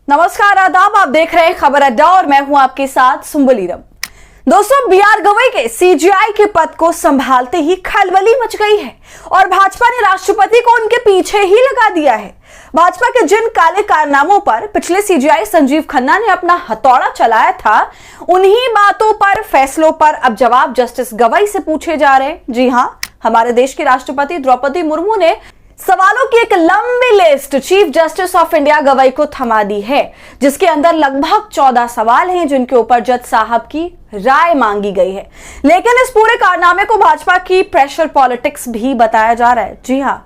नमस्कार, आदाब। आप देख रहे हैं खबर अड्डा और मैं हूं आपके साथ सुंबलीरम। दोस्तों, बीआर गवई के सीजीआई के पद को संभालते ही खलबली मच गई है और भाजपा ने राष्ट्रपति को उनके पीछे ही लगा दिया है। भाजपा के जिन काले कारनामों पर पिछले सीजीआई संजीव खन्ना ने अपना हथौड़ा चलाया था, उन्हीं बातों पर, फैसलों पर अब जवाब जस्टिस गवई से पूछे जा रहे हैं। जी हां, हमारे देश की राष्ट्रपति द्रौपदी मुर्मू ने सवालों की एक लंबी list chief justice of India Gavai को थमा दी है, जिसके अंदर लगभग 14 सवाल हैं जिनके ऊपर जज साहब की राय मांगी गई है। लेकिन इस पूरे कारनामे को भाजपा की प्रेशर पॉलिटिक्स भी बताया जा रहा है। जी हां,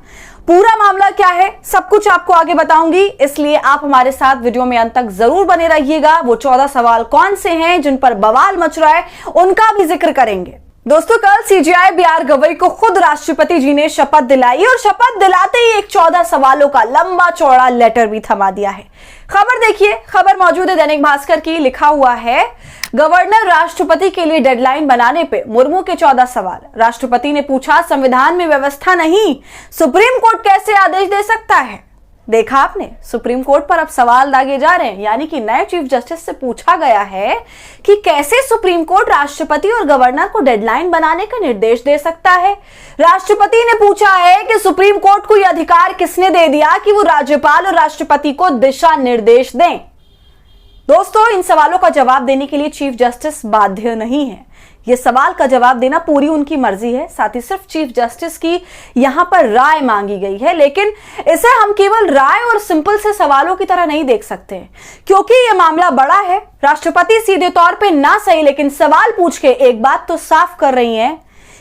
पूरा मामला क्या है सब कुछ आपको आगे बताऊंगी, इसलिए आप हमारे साथ वीडियो में अंत तक जरूर बने रहिएगा। वो 14 सवाल कौन से हैं जिन पर बवाल मच रहा है, उनका भी जिक्र करेंगे। दोस्तों, कल सीजीआई बीआर गवई को खुद राष्ट्रपति जी ने शपथ दिलाई और शपथ दिलाते ही एक 14 सवालों का लंबा चौड़ा लेटर भी थमा दिया है। खबर देखिए, खबर मौजूद है दैनिक भास्कर की। लिखा हुआ है, गवर्नर राष्ट्रपति के लिए डेडलाइन बनाने पे मुर्मू के 14 सवाल। राष्ट्रपति ने पूछा, संविधान में व्यवस्था नहीं, सुप्रीम कोर्ट कैसे आदेश दे सकता है? देखा आपने, सुप्रीम कोर्ट पर अब सवाल दागे जा रहे हैं। यानी कि नए चीफ जस्टिस से पूछा गया है कि कैसे सुप्रीम कोर्ट राष्ट्रपति और गवर्नर को डेडलाइन बनाने का निर्देश दे सकता है। राष्ट्रपति ने पूछा है कि सुप्रीम कोर्ट को यह अधिकार किसने दे दिया कि वो राज्यपाल और राष्ट्रपति को दिशा निर्देश दें। दोस्तों, इन सवालों का जवाब देने के लिए चीफ जस्टिस बाध्य नहीं है। ये सवाल का जवाब देना पूरी उनकी मर्जी है। साथ ही सिर्फ चीफ जस्टिस की यहां पर राय मांगी गई है, लेकिन इसे हम केवल राय और सिंपल से सवालों की तरह नहीं देख सकते, क्योंकि यह मामला बड़ा है। राष्ट्रपति सीधे तौर पे ना सही लेकिन सवाल पूछ के एक बात तो साफ कर रही हैं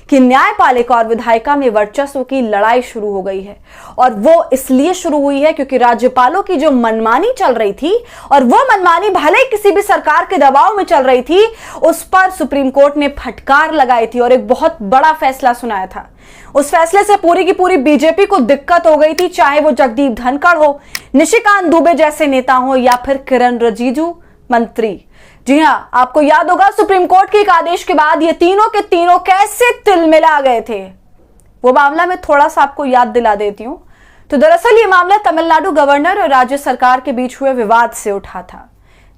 कि न्यायपालिका और विधायिका में वर्चस्व की लड़ाई शुरू हो गई है। और वो इसलिए शुरू हुई है क्योंकि राज्यपालों की जो मनमानी चल रही थी, और वो मनमानी भले ही किसी भी सरकार के दबाव में चल रही थी, उस पर सुप्रीम कोर्ट ने फटकार लगाई थी और एक बहुत बड़ा फैसला सुनाया था। उस फैसले से पूरी की पूरी बीजेपी को दिक्कत हो गई थी, चाहे वो जगदीप धनखड़ हो, निशिकांत दुबे जैसे नेता हो या फिर किरण रिजिजू मंत्री। जी हां, आपको याद होगा सुप्रीम कोर्ट के एक आदेश के बाद ये तीनों के तीनों कैसे तिलमिला गए थे। वो मामला मैं थोड़ा सा आपको याद दिला देती हूं। तो दरअसल ये मामला तमिलनाडु गवर्नर और राज्य सरकार के बीच हुए विवाद से उठा था,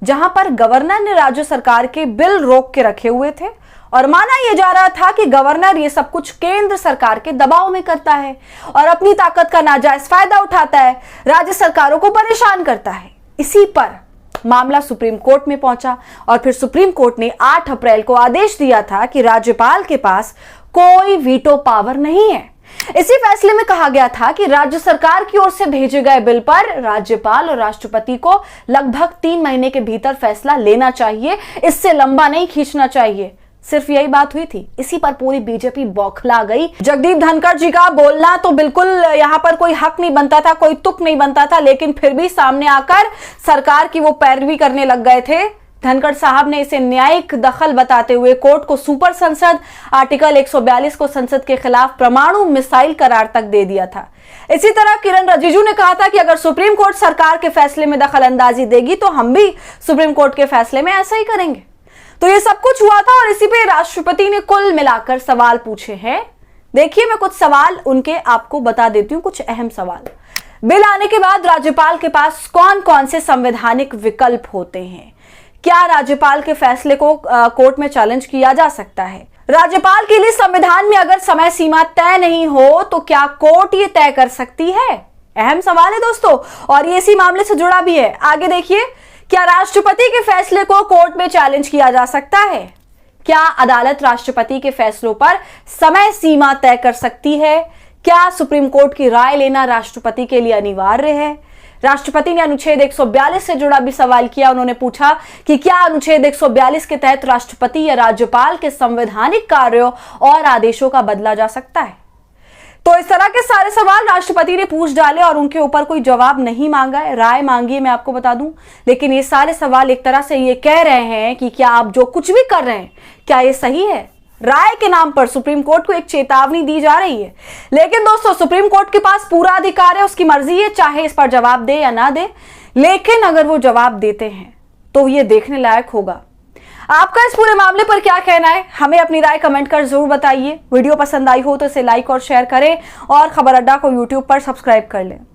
जहां पर गवर्नर ने राज्य सरकार के बिल रोक के रखे हुए थे और माना यह जा रहा था कि गवर्नर ये सब कुछ केंद्र सरकार के दबाव में करता है और अपनी ताकत का नाजायज फायदा उठाता है, राज्य सरकारों को परेशान करता है। इसी पर मामला सुप्रीम कोर्ट में पहुंचा और फिर सुप्रीम कोर्ट ने 8 अप्रैल को आदेश दिया था कि राज्यपाल के पास कोई वीटो पावर नहीं है। इसी फैसले में कहा गया था कि राज्य सरकार की ओर से भेजे गए बिल पर राज्यपाल और राष्ट्रपति को लगभग 3 महीने के भीतर फैसला लेना चाहिए, इससे लंबा नहीं खींचना चाहिए। सिर्फ यही बात हुई थी। इसी पर पूरी बीजेपी बौखला गई। जगदीप धनखड़ जी का बोलना तो बिल्कुल यहां पर कोई हक नहीं बनता था, कोई तुक नहीं बनता था, लेकिन फिर भी सामने आकर सरकार की वो पैरवी करने लग गए थे। धनखड़ साहब ने इसे न्यायिक दखल बताते हुए कोर्ट को सुपर संसद, आर्टिकल 142 को संसद के खिलाफ परमाणु मिसाइल करार तक दे दिया था। इसी तरह किरण रिजिजू ने कहा था कि अगर सुप्रीम कोर्ट सरकार के फैसले में दखल अंदाजी देगी तो हम भी सुप्रीम कोर्ट के फैसले में ऐसा ही करेंगे। तो ये सब कुछ हुआ था और इसी पे राष्ट्रपति ने कुल मिलाकर सवाल पूछे हैं। देखिए, मैं कुछ सवाल उनके आपको बता देती हूं, कुछ अहम सवाल। बिल आने के बाद राज्यपाल के पास कौन कौन से संवैधानिक विकल्प होते हैं? क्या राज्यपाल के फैसले को कोर्ट में चैलेंज किया जा सकता है? राज्यपाल के लिए संविधान में अगर समय सीमा तय नहीं हो तो क्या कोर्ट ये तय कर सकती है? अहम सवाल है दोस्तों, और ये इसी मामले से जुड़ा भी है। आगे देखिए, क्या राष्ट्रपति के फैसले को कोर्ट में चैलेंज किया जा सकता है? क्या अदालत राष्ट्रपति के फैसलों पर समय सीमा तय कर सकती है? क्या सुप्रीम कोर्ट की राय लेना राष्ट्रपति के लिए अनिवार्य है? राष्ट्रपति ने अनुच्छेद 142 से जुड़ा भी सवाल किया। उन्होंने पूछा कि क्या अनुच्छेद 142 के तहत राष्ट्रपति या राज्यपाल के संवैधानिक कार्यों और आदेशों का बदला जा सकता है? तो इस तरह के सारे सवाल राष्ट्रपति ने पूछ डाले और उनके ऊपर कोई जवाब नहीं मांगा है, राय मांगी है, मैं आपको बता दूं। लेकिन ये सारे सवाल एक तरह से ये कह रहे हैं कि क्या आप जो कुछ भी कर रहे हैं, क्या ये सही है? राय के नाम पर सुप्रीम कोर्ट को एक चेतावनी दी जा रही है। लेकिन दोस्तों, सुप्रीम कोर्ट के पास पूरा अधिकार है, उसकी मर्जी है, चाहे इस पर जवाब दे या ना दे। लेकिन अगर वो जवाब देते हैं तो ये देखने लायक होगा। आपका इस पूरे मामले पर क्या कहना है? हमें अपनी राय कमेंट कर जरूर बताइए। वीडियो पसंद आई हो तो इसे लाइक और शेयर करें और खबर अड्डा को यूट्यूब पर सब्सक्राइब कर लें।